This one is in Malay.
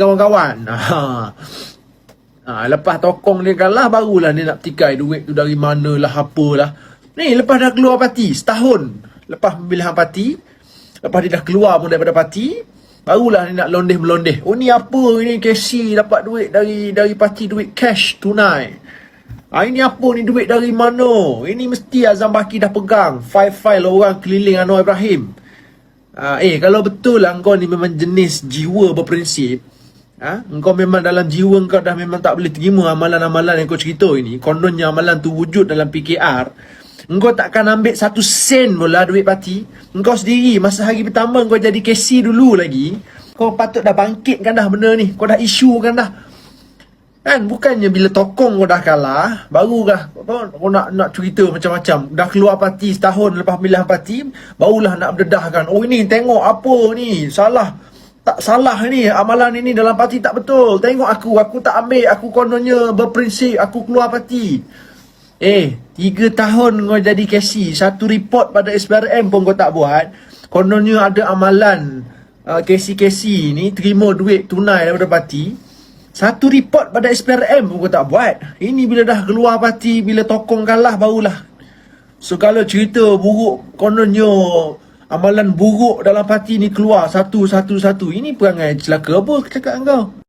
kawan-kawan. Lepas tokong dia kalah, barulah dia nak petikai duit tu dari mana lah, apalah. Ni lepas dah keluar parti setahun lepas pemilihan parti, lepas dia dah keluar pun daripada parti, barulah dia nak londeh-melondeh. Oh ni apa ni, Casey dapat duit dari parti, duit cash tunai. Ini apa ni, duit dari mana? Ini mesti Azam Baki dah pegang file-file orang keliling Anwar Ibrahim. Kalau betul lah kau ni memang jenis jiwa berprinsip, engkau memang dalam jiwa kau dah memang tak boleh terima amalan-amalan yang kau cerita ini, kononnya amalan tu wujud dalam PKR, engkau takkan ambil 1 sen pun lah duit parti. Engkau sendiri masa hari pertama kau jadi KC dulu lagi, kau patut dah bangkitkan dah benda ni, kau dah isukan dah. Kan, bukannya bila tokong kau dah kalah, barulah kau nak cerita macam-macam. Dah keluar parti setahun lepas pemilihan parti, barulah nak berdedahkan. Oh ini tengok apa ni, salah. Tak salah ni, amalan ini dalam parti tak betul. Tengok aku tak ambil, aku kononnya berprinsip, aku keluar parti. 3 tahun kau jadi KC, 1 report pada SPRM pun kau tak buat. Kononnya ada amalan KC ni terima duit tunai daripada parti. 1 report pada SPRM pun kau tak buat. Ini bila dah keluar parti, bila tokong kalah, barulah. So kalau cerita buruk, kononnya amalan buruk dalam parti ni keluar satu. Ini perangai celaka apa cakap kau?